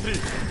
Смотри!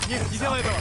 Нет, не делай этого!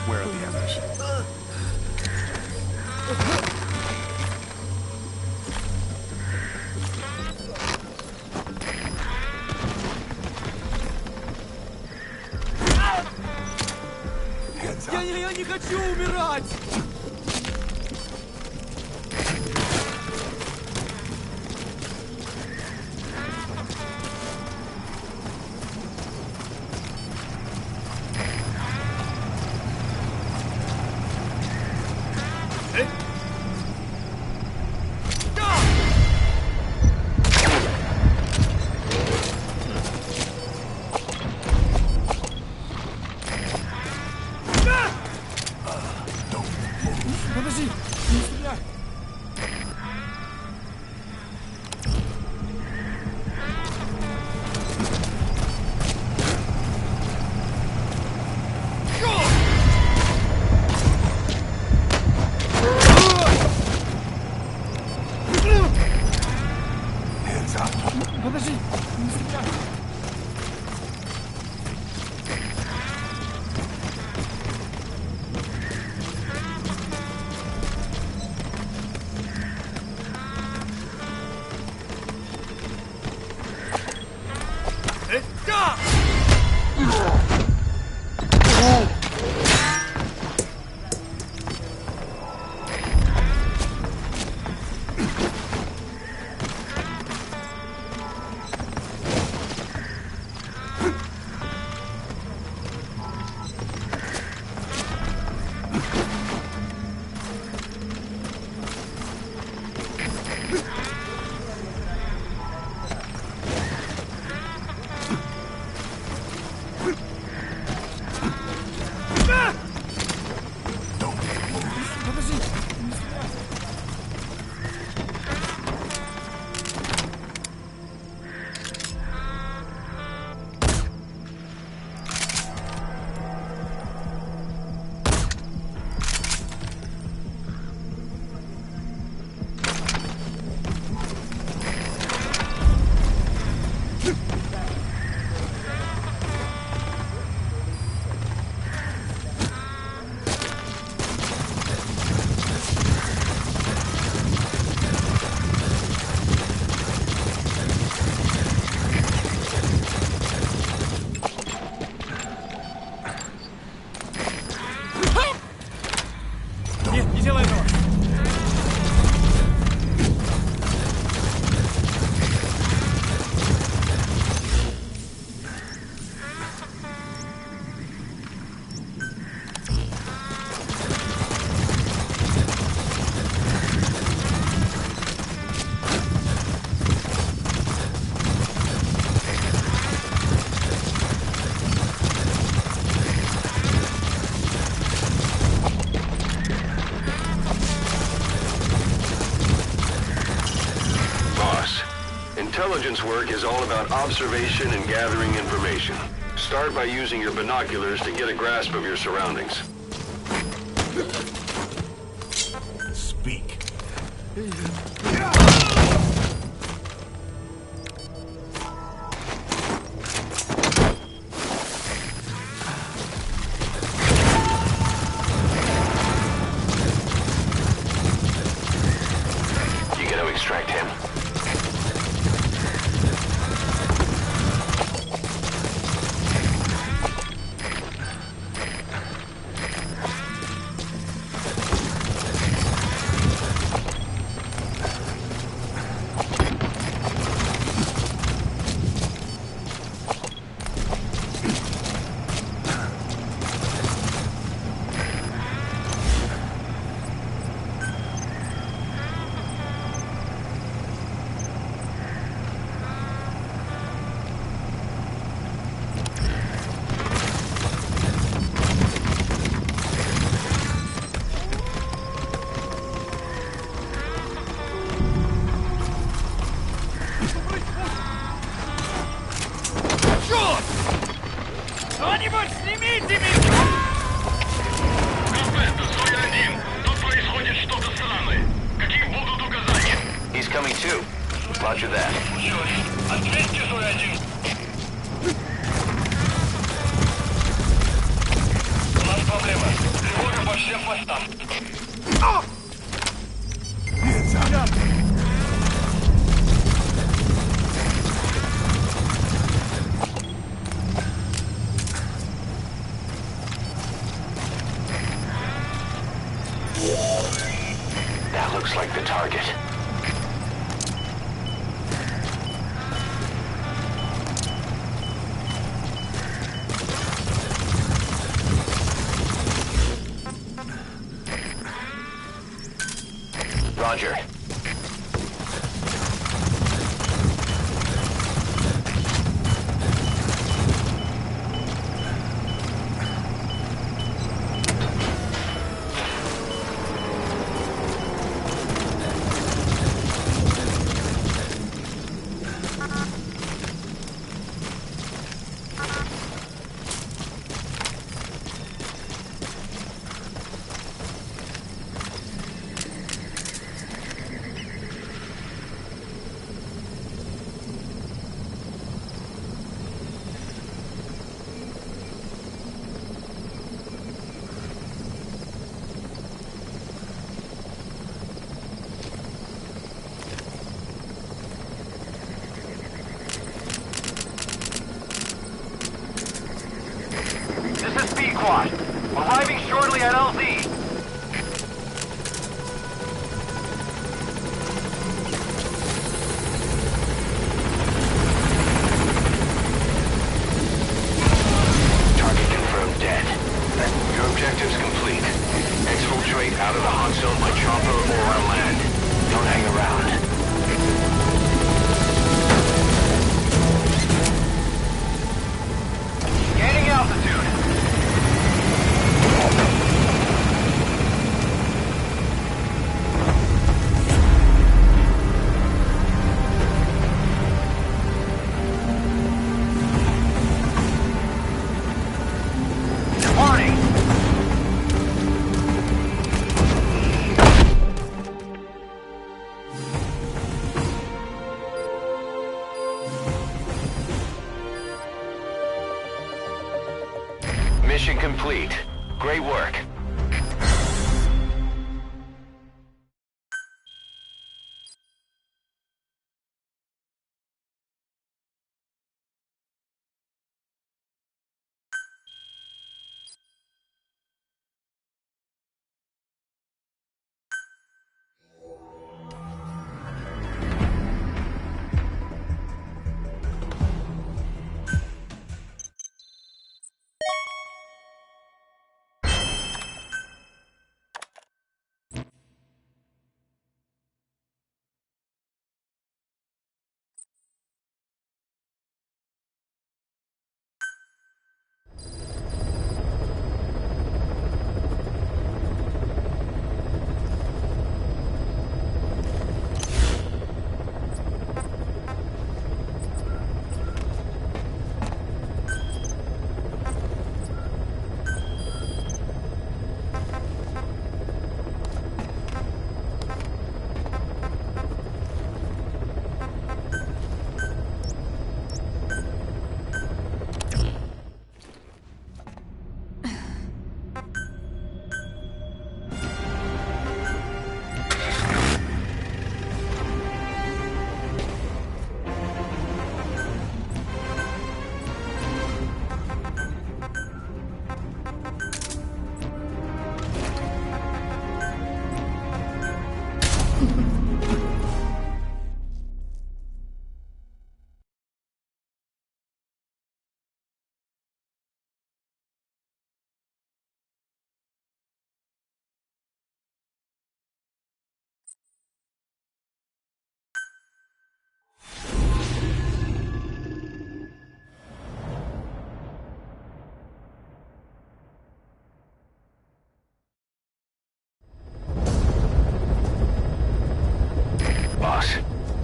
Where are the others? Я не хочу умирать! Подожди! Не стреляй! 你先外头。Intelligence work is all about observation and gathering information. Start by using your binoculars to get a grasp of your surroundings. Speak. You gotta extract him. Кто-нибудь снимите меня! He's coming too. Roger that. Ответьте, Зой-1! У нас проблема. Тревога по всем постам. That looks like the target. Roger. Out of the hot zone by chopper or on land. Don't hang around. Gaining altitude. Warning! Mission complete. Great work.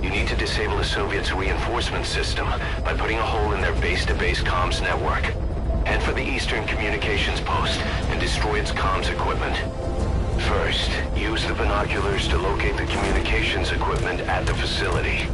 You need to disable the Soviets' reinforcement system by putting a hole in their base-to-base comms network. Head for the Eastern Communications Post and destroy its comms equipment. First, use the binoculars to locate the communications equipment at the facility.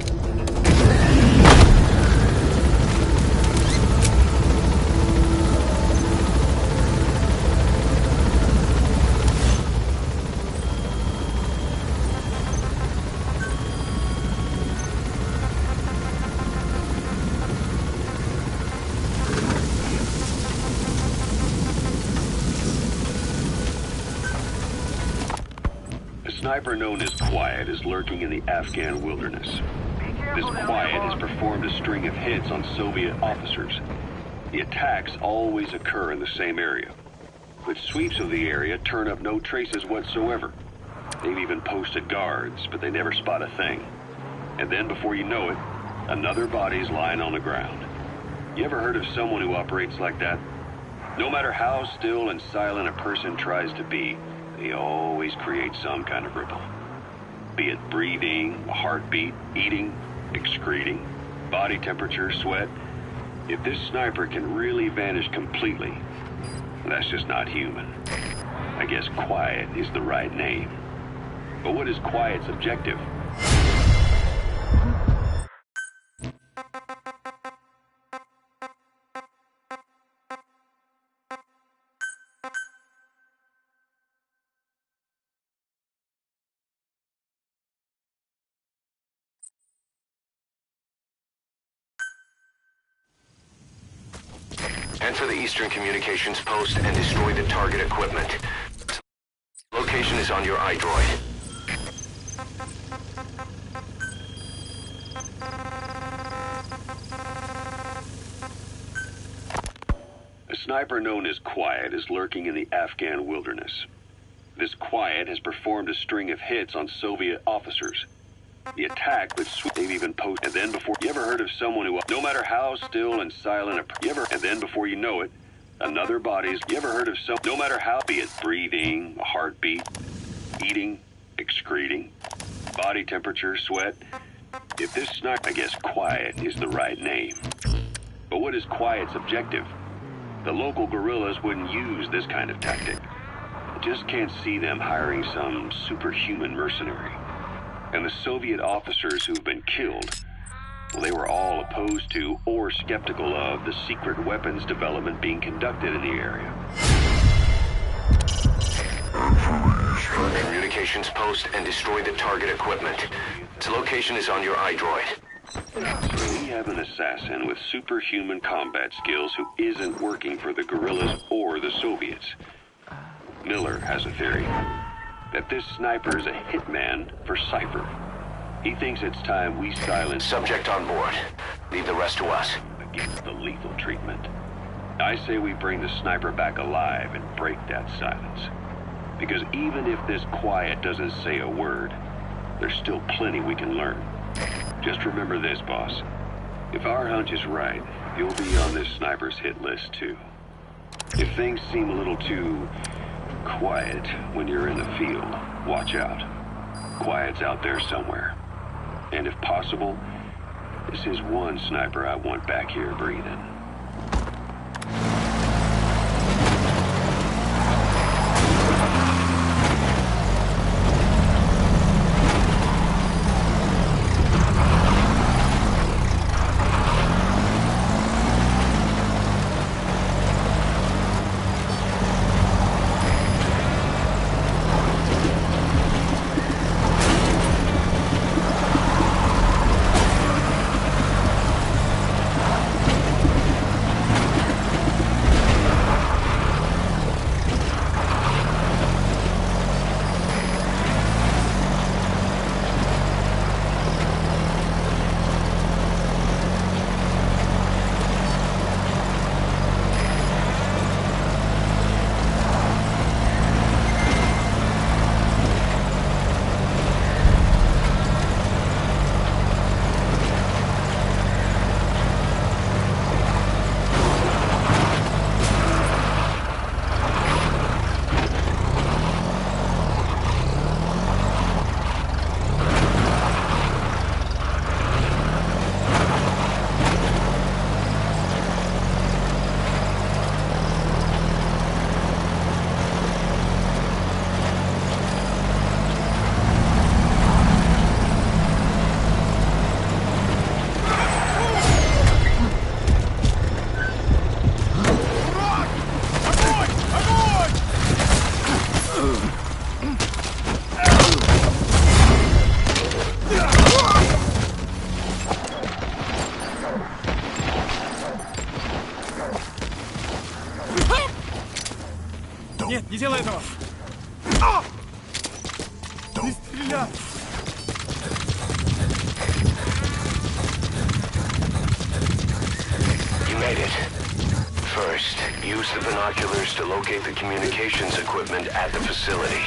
A sniper known as Quiet is lurking in the Afghan wilderness. This Quiet has performed a string of hits on Soviet officers. The attacks always occur in the same area, but sweeps of the area turn up no traces whatsoever. They've even posted guards, but they never spot a thing. And then before you know it, another body's lying on the ground. You ever heard of someone who operates like that? No matter how still and silent a person tries to be, they always create some kind of ripple. Be it breathing, a heartbeat, eating, excreting, body temperature, sweat. If this sniper can really vanish completely, that's just not human. I guess Quiet is the right name. But what is Quiet's objective? Enter the Eastern Communications Post and destroy the target equipment. Location is on your iDroid. A sniper known as Quiet is lurking in the Afghan wilderness. This quiet has performed a string of hits on Soviet officers. The attack would they've even posted. And then before you ever heard of someone who, no matter how still and silent, and then before you know it, another body's. You ever heard of no matter how, be it breathing, a heartbeat, eating, excreting, body temperature, sweat. If this sniper, I guess quiet is the right name. But what is quiet's objective? The local guerrillas wouldn't use this kind of tactic. I just can't see them hiring some superhuman mercenary. And the Soviet officers who've been killed, well, they were all opposed to or skeptical of the secret weapons development being conducted in the area. Communications post and destroy the target equipment. Its location is on your iDroid. So we have an assassin with superhuman combat skills who isn't working for the guerrillas or the Soviets. Miller has a theory that this sniper is a hitman for Cypher. He thinks it's time we silence... Subject on board. Leave the rest to us. ...against the lethal treatment. I say we bring the sniper back alive and break that silence. Because even if this quiet doesn't say a word, there's still plenty we can learn. Just remember this, boss. If our hunch is right, you'll be on this sniper's hit list too. If things seem a little too... quiet when you're in the field, watch out. Quiet's out there somewhere. And if possible, this is one sniper I want back here breathing. Нет, не делай этого! Не стреляй! You made it. First, use the binoculars to locate the communications equipment at the facility.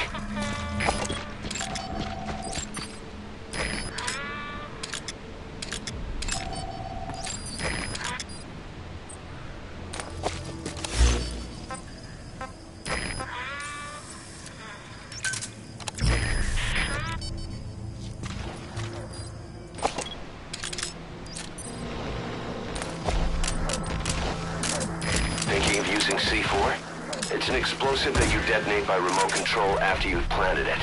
Thinking of using C4? It's an explosive that you detonate by remote control after you've planted it.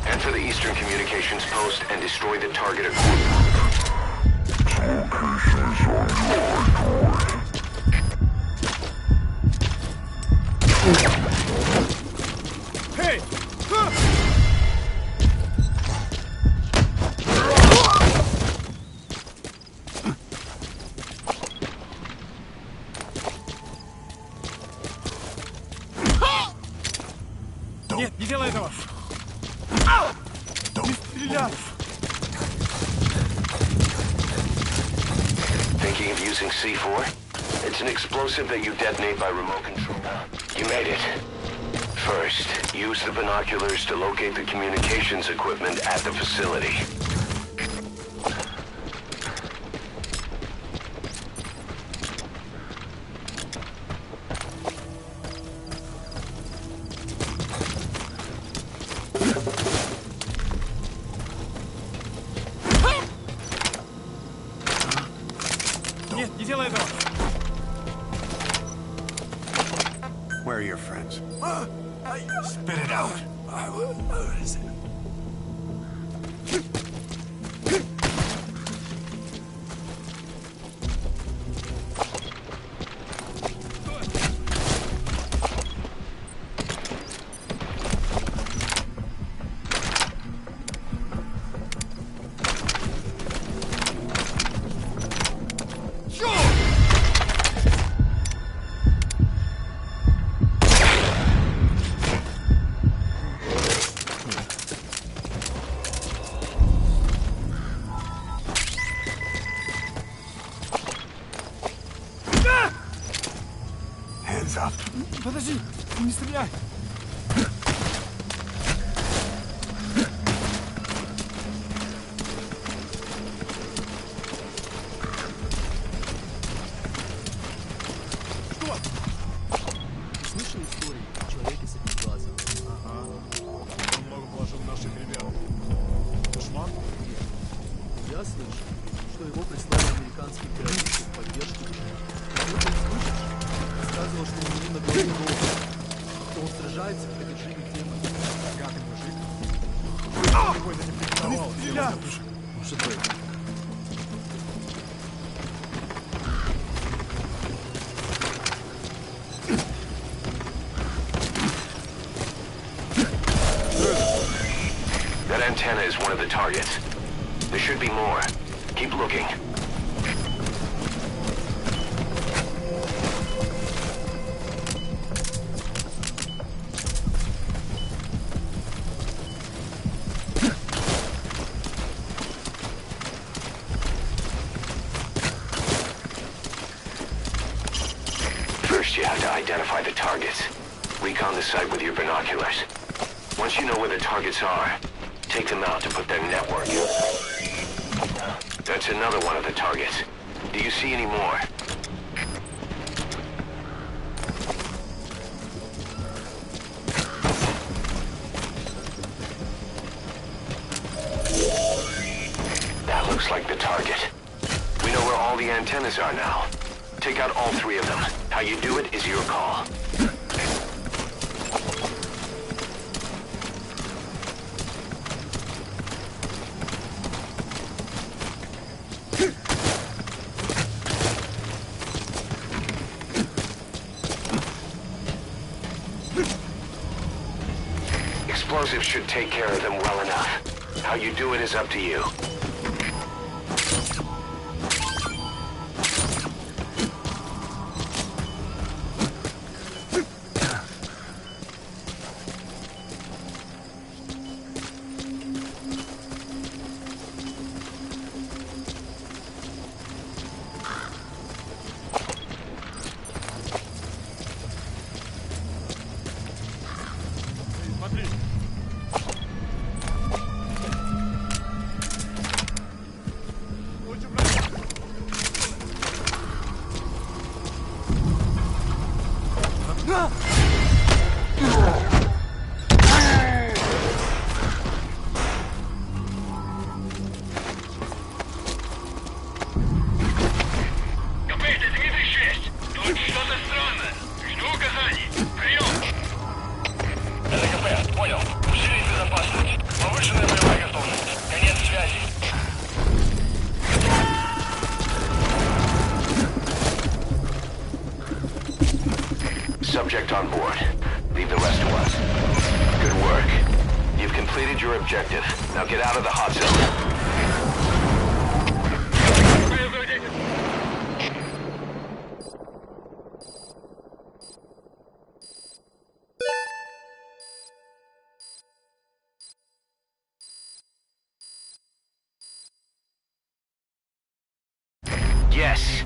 Enter the eastern communications post and destroy the target equipment. Hey! Thinking of using C4? It's an explosive that you detonate by remote control. You made it. First, use the binoculars to locate the communications equipment at the facility. Нет, не делай этого! Where are your friends? Spit it out! What is it? Hands up. Подожди! Не стреляй! Что? Слышал истории о человеке с одним глазом? Ага. Он много положил наших ребят. Душман? Я слышал, что его прислали американские террористы в поддержку. Кто ты слышишь? Рассказывал, что у него на голове рога, что он сражается в поддержании темы. Богатый мужик. Какой-то не прикрывал. Может быть. That antenna is one of the targets. There should be more. Keep looking. First, you have to identify the targets. Recon the site with your binoculars. Once you know where the targets are, take them out to put their network. That's another one of the targets. Do you see any more? That looks like the target. We know where all the antennas are now. Take out all three of them. How you do it is your call. Explosives should take care of them well enough. How you do it is up to you. Смотри! Лучше брать! Копейте, Дмитрий 6. Тут что-то странное. Жду указаний. Прием. Это КП, понял. Усилить безопасность. Повышенная боевая готовность. Конец связи. Subject on board. Leave the rest to us. Good work. You've completed your objective. Now get out of the hot zone. Yes,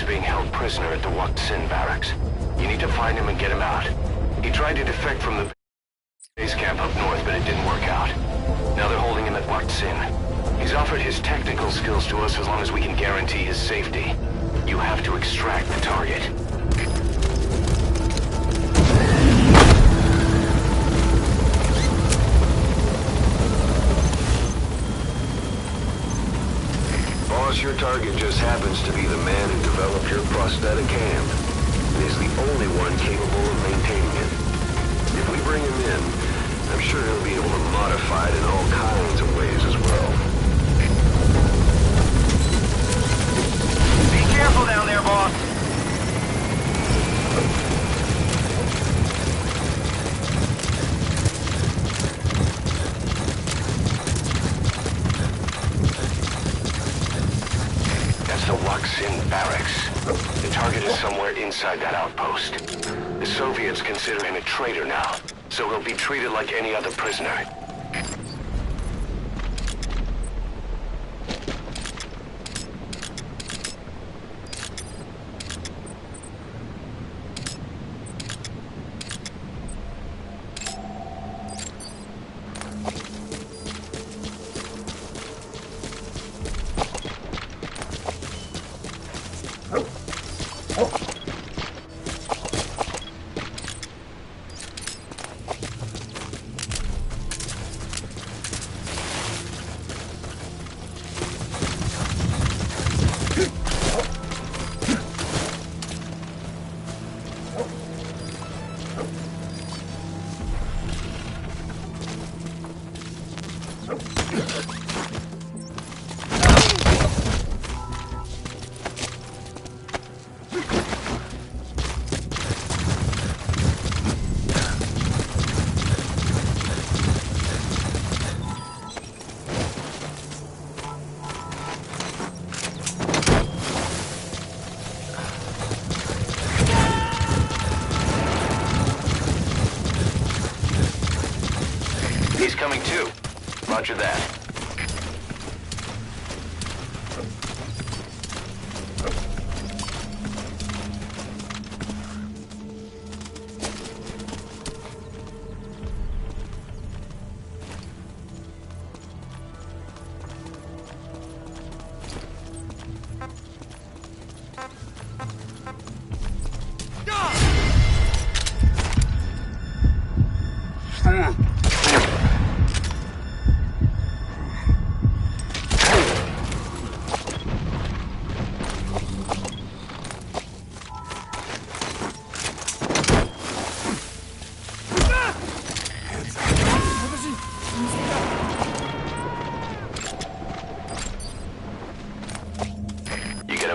is being held prisoner at the Wak Sin barracks. You need to find him and get him out. He tried to defect from the base camp up north, but it didn't work out. Now they're holding him at Wak Sin. He's offered his technical skills to us as long as we can guarantee his safety. You have to extract the target. Boss, your target just happens to be the man who developed your prosthetic hand. He's the only one capable of maintaining it. If we bring him in, I'm sure he'll be able to modify it in all kinds of ways as well. Be careful down there, boss. That's the Wak Sin barracks. The target is somewhere inside that outpost. The Soviets consider him a traitor now, so he'll be treated like any other prisoner. He's coming too. Roger that.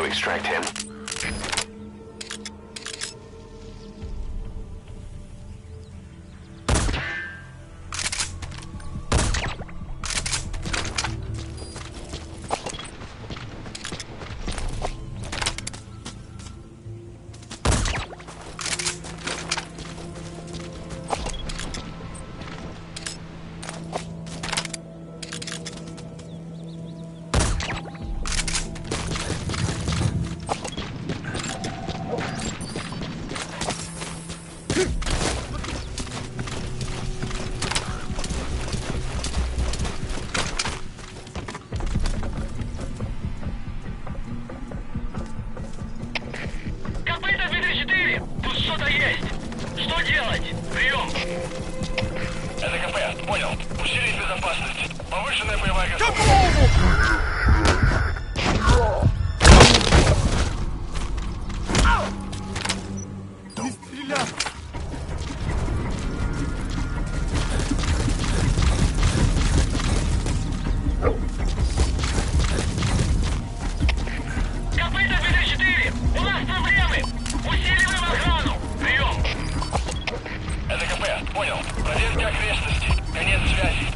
Extract him. Что-то есть! Что делать? Прием! Это КП, понял. Усилить безопасность. Повышенная боевая готовность. Не стреляй! Копыта 54! У нас проблемы! Усиливаем охрану! Прием! Это КП, понял. Проверьте окрестности. Конец связи.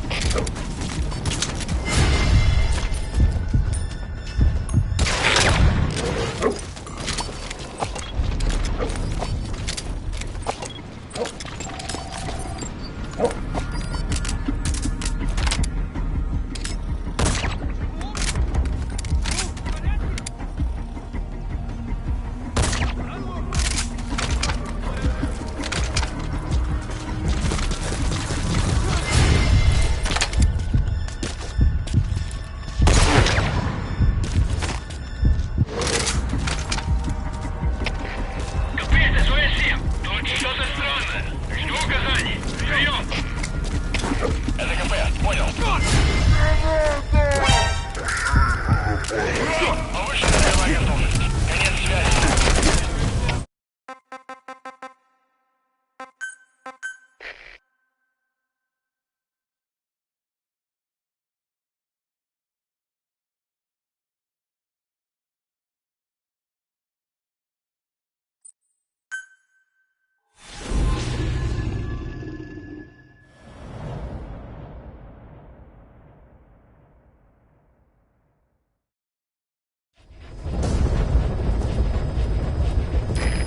Повышенная боевая готовность. Конец связи.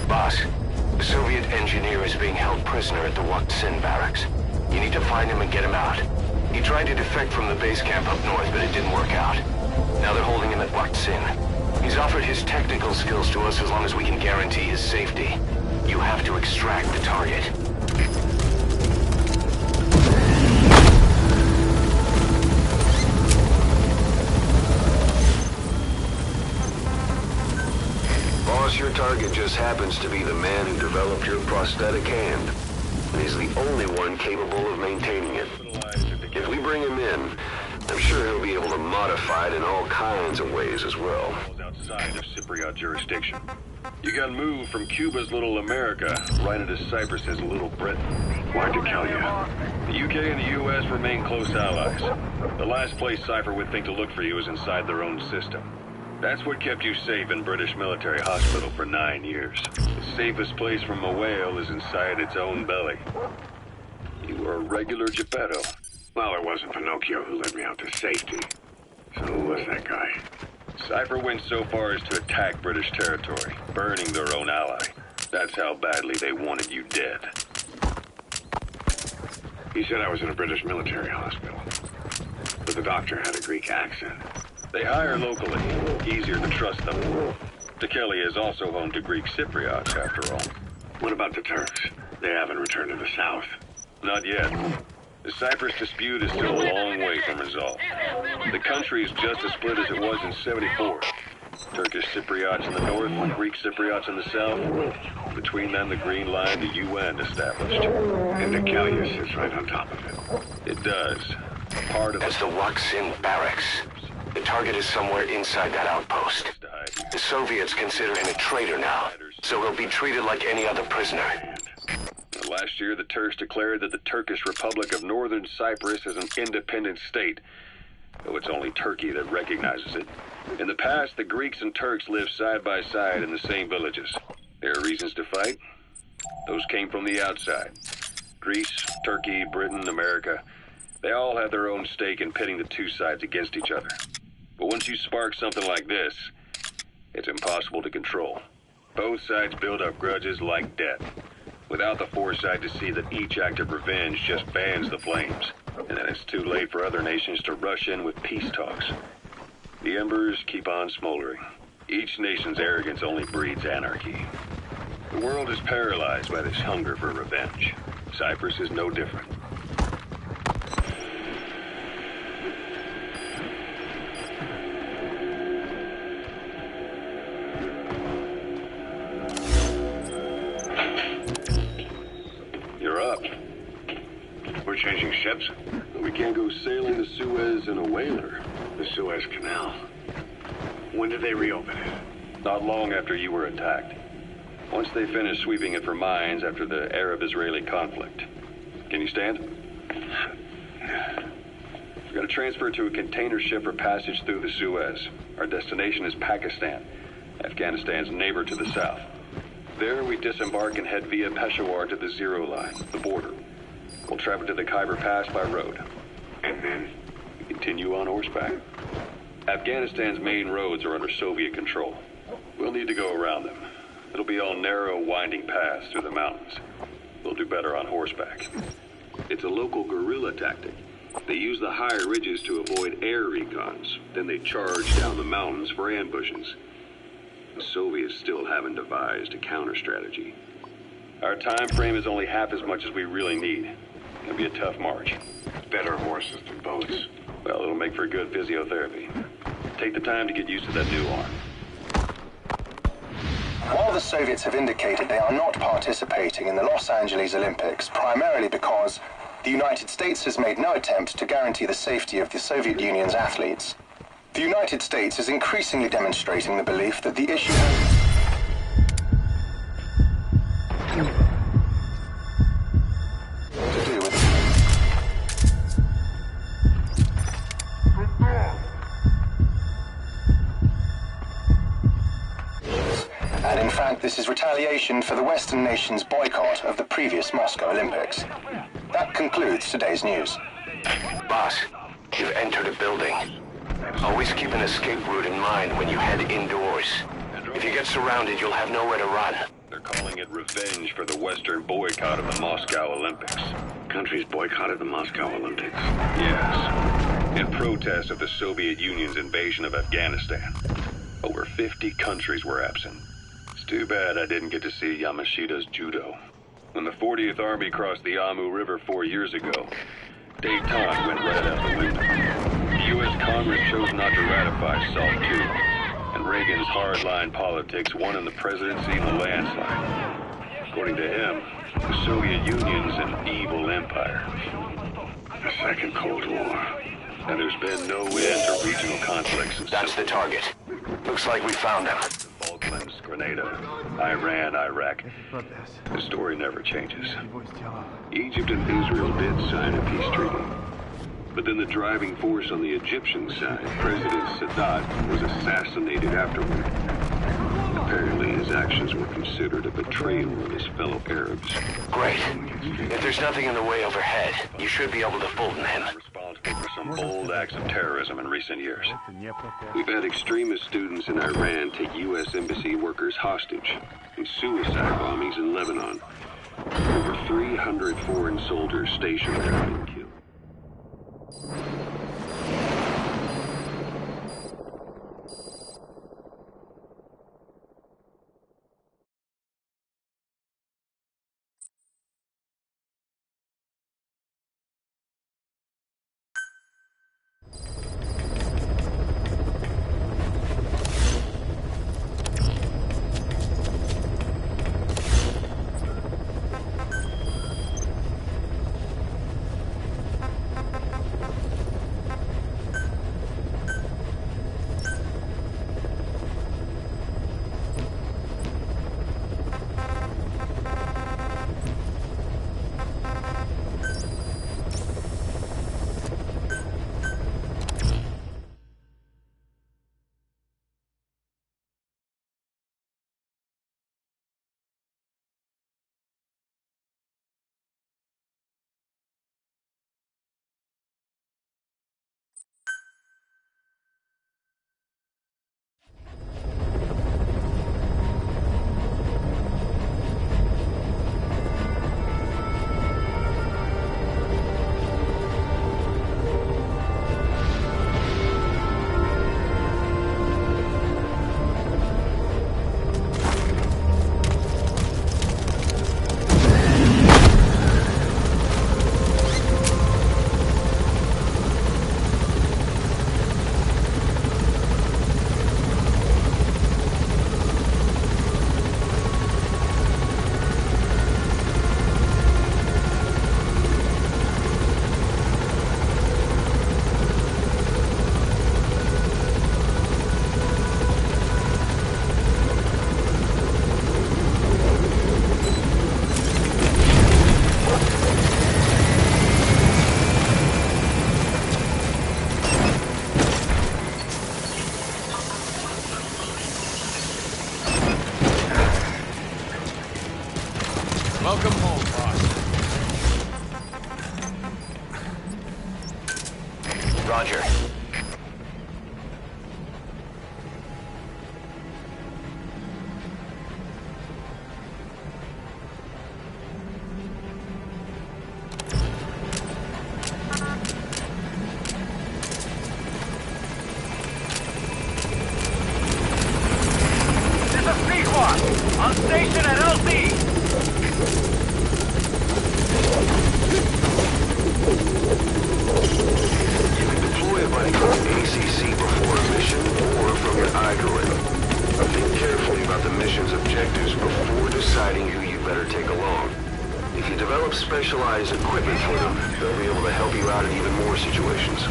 Boss, the Soviet engineer is being held prisoner at the Sin barracks. You need to find him and get him out. He tried to defect from the base camp up north, but it didn't work out. Now they're holding him at Sin. He's offered his technical skills to us as long as we can guarantee his safety. You have to extract the target. Boss, your target just happens to be the man who developed your prosthetic hand. And he's the only one capable of maintaining it. If we bring him in, I'm sure he'll be able to modify it in all kinds of ways as well. Outside of Cypriot jurisdiction. You got moved from Cuba's Little America right into Cyprus's Little Britain. Why'd you kill you? The UK and the US remain close allies. The last place Cypher would think to look for you is inside their own system. That's what kept you safe in British military hospital for 9 years. The safest place from a whale is inside its own belly. You were a regular Geppetto. Well, it wasn't Pinocchio who led me out to safety. So who was that guy? Cypher went so far as to attack British territory, burning their own ally. That's how badly they wanted you dead. He said I was in a British military hospital. But the doctor had a Greek accent. They hire locally, easier to trust them. Tekeli is also home to Greek Cypriots, after all. What about the Turks? They haven't returned to the south. Not yet. The Cyprus dispute is still a long way from resolve. The country is just as split as it was in '74. Turkish Cypriots in the north, Greek Cypriots in the south. Between them, the Green Line, the UN established. And Tekeli sits right on top of it. It does. Part of That's the Sin barracks. The target is somewhere inside that outpost. The Soviets consider him a traitor now, so he'll be treated like any other prisoner. Last year, the Turks declared that the Turkish Republic of Northern Cyprus is an independent state, though it's only Turkey that recognizes it. In the past, the Greeks and Turks lived side by side in the same villages. There are reasons to fight. Those came from the outside. Greece, Turkey, Britain, America, they all have their own stake in pitting the two sides against each other. But once you spark something like this, it's impossible to control. Both sides build up grudges like debt, without the foresight to see that each act of revenge just fans the flames, and then it's too late for other nations to rush in with peace talks. The embers keep on smoldering. Each nation's arrogance only breeds anarchy. The world is paralyzed by this hunger for revenge. Cyprus is no different. We're changing ships? We can't go sailing the Suez in a whaler. The Suez Canal. When did they reopen it? Not long after you were attacked. Once they finished sweeping it for mines after the Arab-Israeli conflict. Can you stand? We're going to transfer to a container ship for passage through the Suez. Our destination is Pakistan, Afghanistan's neighbor to the south. There we disembark and head via Peshawar to the Zero Line, the border. We'll travel to the Khyber Pass by road. And then? We continue on horseback. Afghanistan's main roads are under Soviet control. We'll need to go around them. It'll be all narrow, winding paths through the mountains. We'll do better on horseback. It's a local guerrilla tactic. They use the higher ridges to avoid air recons. Then they charge down the mountains for ambushes. The Soviets still haven't devised a counter-strategy. Our time frame is only half as much as we really need. It'll be a tough march. Better horses than boats. Well, it'll make for good physiotherapy. Take the time to get used to that new arm. While the Soviets have indicated they are not participating in the Los Angeles Olympics, primarily because the United States has made no attempt to guarantee the safety of the Soviet Union's athletes. The United States is increasingly demonstrating the belief that the issue to do with and in fact this is retaliation for the Western nations' boycott of the previous Moscow Olympics. That concludes today's news. Boss, you've entered a building. Always keep an escape route in mind when you head indoors. If you get surrounded, you'll have nowhere to run. They're calling it revenge for the Western boycott of the Moscow Olympics. Countries boycotted the Moscow Olympics. Yes, in protest of the Soviet Union's invasion of Afghanistan. Over 50 countries were absent. It's too bad I didn't get to see Yamashita's judo. When the 40th Army crossed the Amu River 4 years ago, détente went right out the window. The U.S. Congress chose not to ratify SALT II, and Reagan's hardline politics won in the presidency in a landslide. According to him, the Soviet Union's an evil empire. The Second Cold War. And there's been no end to regional conflicts since That's the target. Looks like we found him. Falklands, Grenada, Iran, Iraq. The story never changes. Egypt and Israel did sign a peace treaty. But then the driving force on the Egyptian side, President Sadat, was assassinated afterward. Apparently his actions were considered a betrayal of his fellow Arabs. Great. If there's nothing in the way overhead, you should be able to Fulton him. Responsible for some bold acts of terrorism in recent years. We've had extremist students in Iran take U.S. embassy workers hostage, and suicide bombings in Lebanon. Over 300 foreign soldiers stationed there have been killed. Welcome home, boss. Roger. This is Seahawk! On station at LZ! You can deploy a buddy from ACC before a mission or from your iDroid. Think carefully about the mission's objectives before deciding who you better take along. If you develop special specialized equipment for them, they'll be able to help you out in even more situations.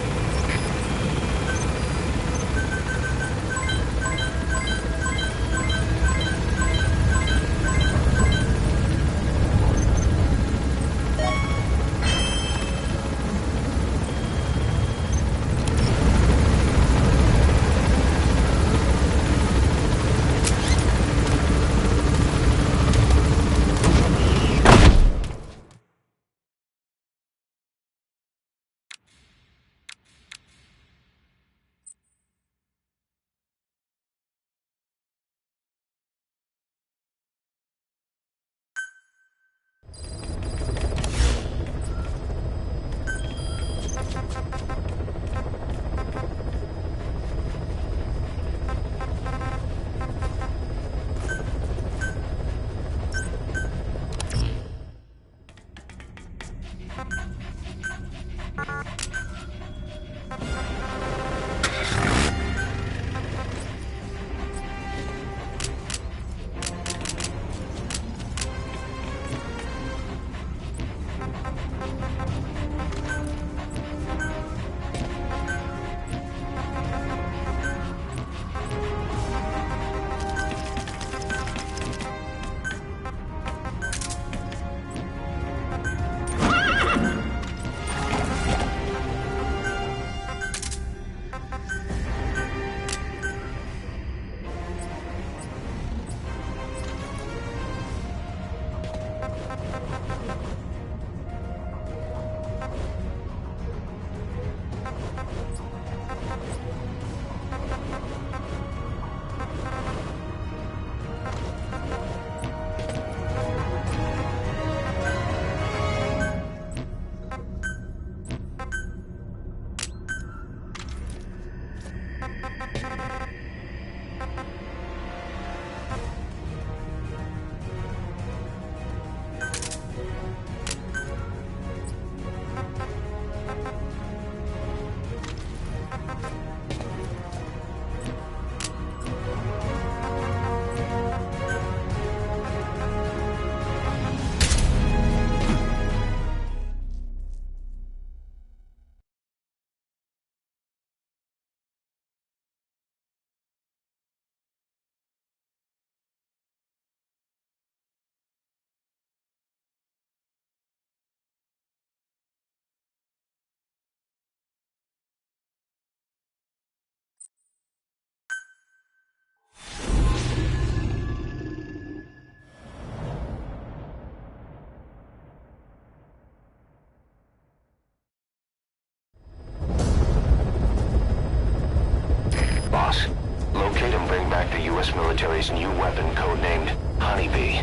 Boss, locate and bring back the U.S. military's new weapon codenamed Honeybee.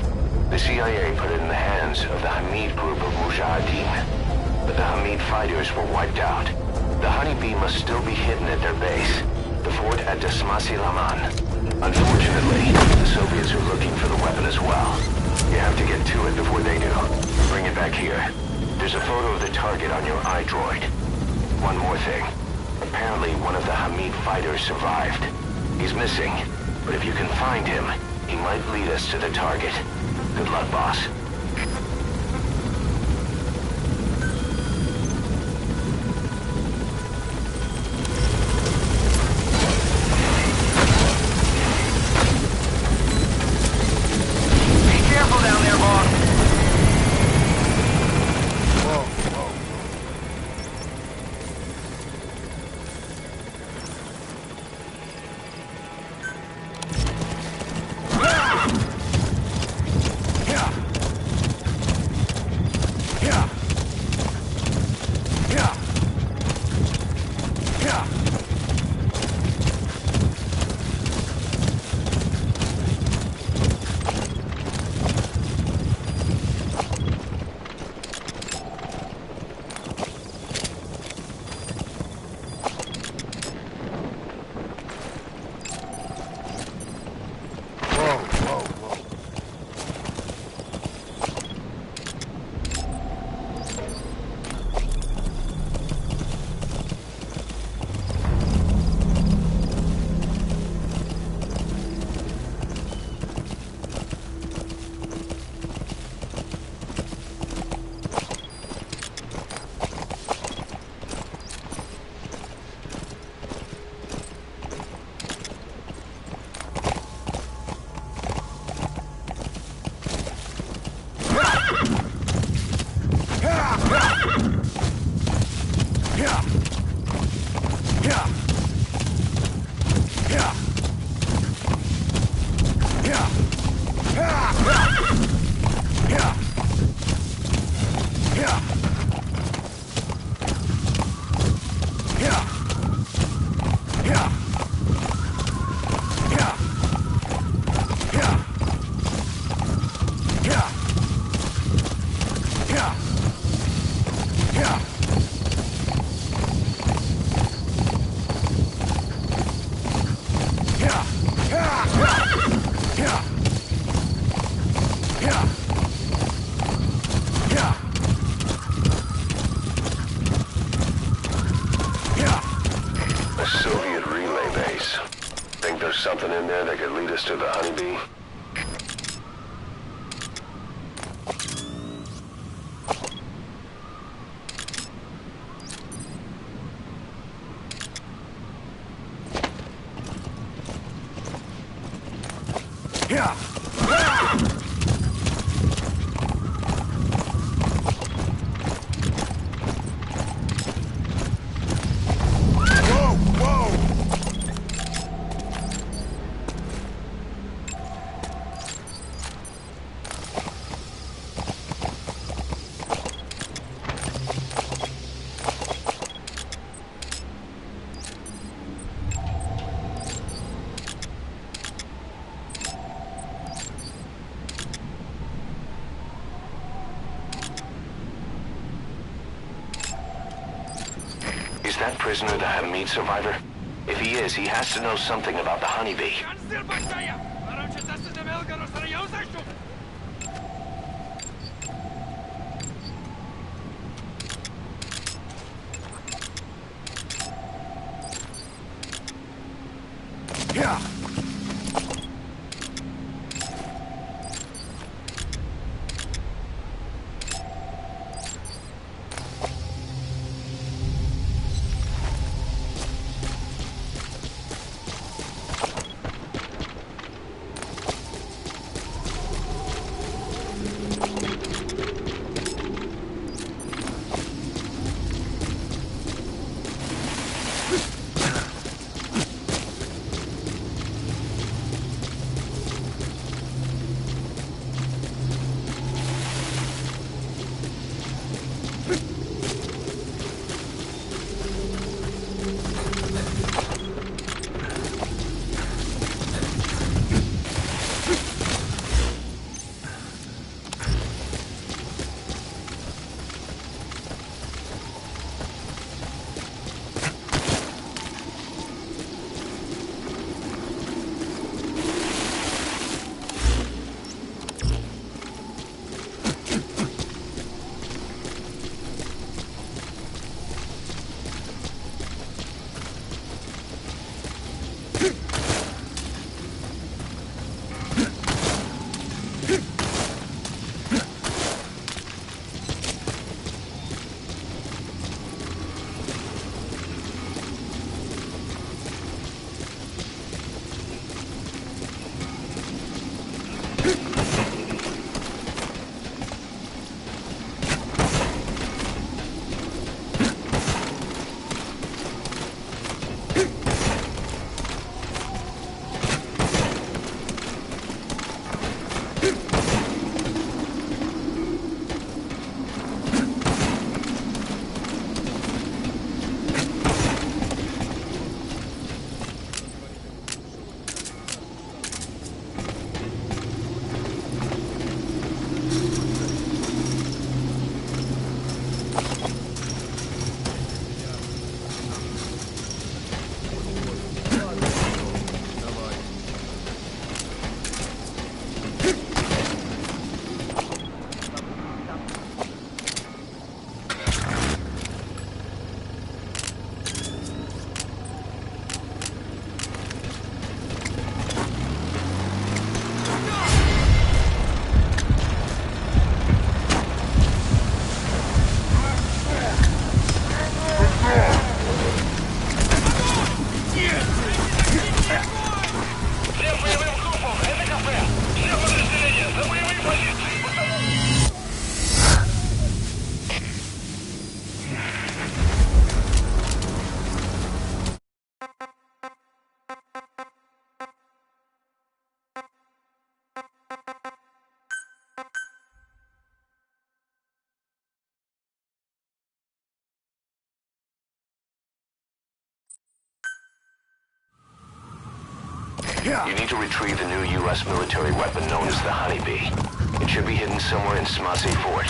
The CIA put it in the hands of the Hamid group of Mujahideen, but the Hamid fighters were wiped out. The Honeybee must still be hidden at their base, the fort at Dasmasi Laman. Unfortunately, the Soviets are looking for the weapon as well. You have to get to it before they do. Bring it back here. There's a photo of the target on your iDroid. One more thing. Apparently, one of the Hamid fighters survived. He's missing, but if you can find him, he might lead us to the target. Good luck, boss. Be careful down there, boss. Whoa, whoa. A Soviet relay base. Think there's something in there that could lead us to the honeybee? Is that prisoner the Hamid survivor? If he is, he has to know something about the honeybee. You need to retrieve the new U.S. military weapon known as the Honeybee. It should be hidden somewhere in Smasy Fort.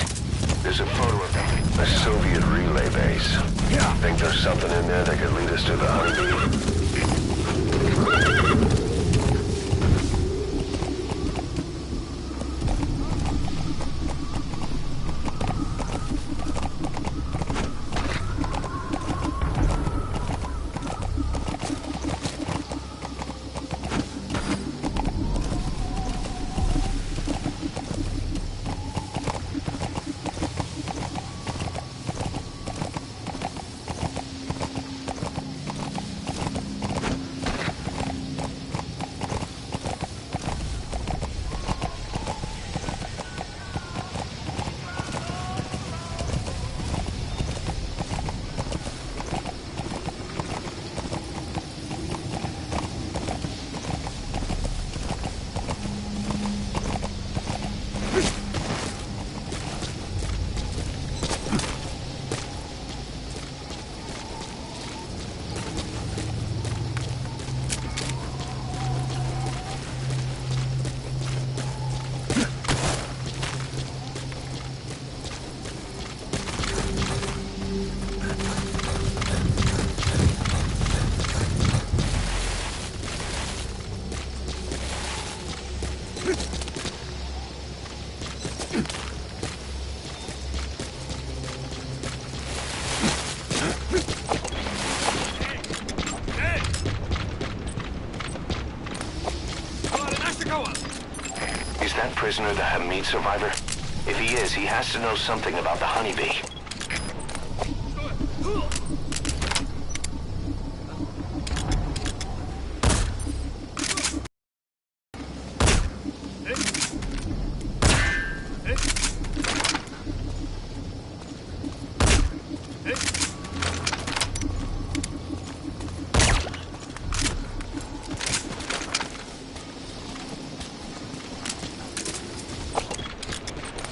There's a photo of a Soviet relay base. Think there's something in there that could lead us to the Honeybee? Is that prisoner the Hamid survivor? If he is, he has to know something about the Honeybee.